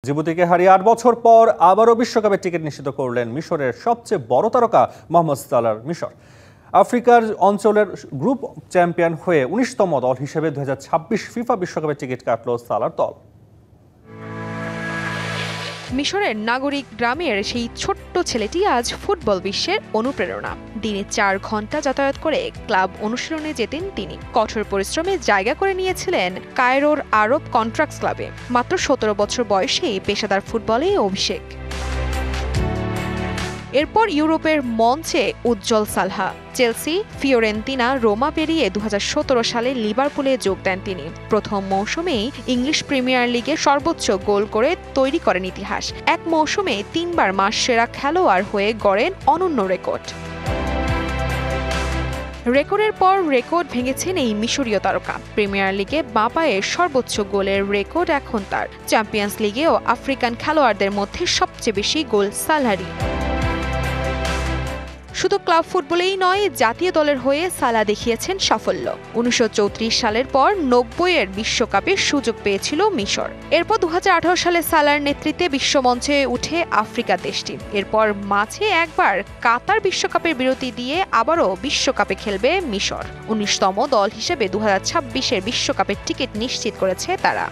জিবুতিকে হারিয়ে ৮ বছর পর আবারও বিশ্বকাপের টিকিট নিশ্চিত করলেন মিশরের সবচেয়ে বড় তারকা মোহাম্মদ সালাহর মিশর। আফ্রিকার অঞ্চলের গ্রুপ চ্যাম্পিয়ন হয়ে ১৯তম দল হিসেবে ২০২৬ ফিফা বিশ্বকাপের টিকিট কাটল সালাহর দল। মিশরের নাগরিক গ্রামের সেই ছোট্ট ছেলেটি আজ ফুটবল বিশ্বের অনুপ্রেরণা। দিনে ৪ ঘন্টা যাতায়াত করে ক্লাব অনুশীলনে যেতেন তিনি। কঠোর পরিশ্রমে জায়গা করে নিয়েছিলেন কায়রোর আরব কন্ট্রাক্টস ক্লাবে। মাত্র ১৭ বছর বয়সেই পেশাদার ফুটবলে অভিষেক। এরপর ইউরোপের মঞ্চে উজ্জ্বল সালহা। চেলসি, ফিওরেন্তিনা, রোমা পেরিয়ে ২০১৭ সালে লিভারপুলে যোগ দেন তিনি। প্রথম মৌসুমেই ইংলিশ প্রিমিয়ার লিগে সর্বোচ্চ গোল করে তৈরি করেন ইতিহাস। এক মৌসুমে ৩ বার মাস সেরা খেলোয়াড় হয়ে গড়েন অনন্য রেকর্ড। রেকর্ডের পর রেকর্ড ভেঙেছেন এই মিশরীয় তারকা। প্রিমিয়ার লিগে বাঁ পায়ের সর্বোচ্চ গোলের রেকর্ড এখন তার। চ্যাম্পিয়ন্স লিগেও আফ্রিকান খেলোয়াড়দের মধ্যে সবচেয়ে বেশি গোল সালাহরই। শুধু ক্লাব ফুটবলেই নয়, জাতীয় দলের হয়ে সালাহ দেখিয়েছেন সাফল্য। ১৯৩৪ সালের পর ৯০-এর বিশ্বকাপে সুযোগ পেয়েছিল মিশর। এরপর ২০১৮ সালে সালাহর নেতৃত্বে বিশ্বমঞ্চে উঠে আফ্রিকা দেশটি। এরপর মাঝে একবার কাতার বিশ্বকাপের বিরতি দিয়ে আবারও বিশ্বকাপে খেলবে মিশর। ১৯তম দল হিসেবে ২০২৬-এর বিশ্বকাপের টিকিট নিশ্চিত করেছে তারা।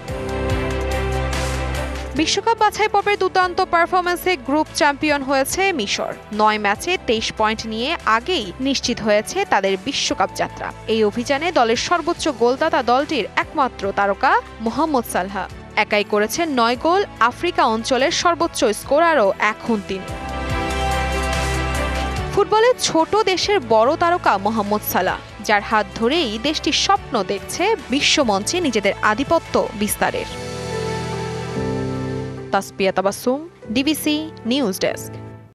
বিশ্বকাপ বাছাই পর্বের দুর্দান্ত পারফরম্যান্সে গ্রুপ চ্যাম্পিয়ন হয়েছে মিশর। ৯ ম্যাচে ২৩ পয়েন্ট নিয়ে আগেই নিশ্চিত হয়েছে তাদের বিশ্বকাপ যাত্রা। এই অভিযানে দলের সর্বোচ্চ গোলদাতা দলটির একমাত্র তারকা মোহাম্মদ সালাহ। একাই করেছেন ৯ গোল। আফ্রিকা অঞ্চলের সর্বোচ্চ স্কোরারও এখন তিনি। ফুটবলে ছোট দেশের বড় তারকা মোহাম্মদ সালাহ, যার হাত ধরেই দেশটি স্বপ্ন দেখছে বিশ্বমঞ্চে নিজেদের আধিপত্য বিস্তারের। Tasfia Tabassum, DBC news desk.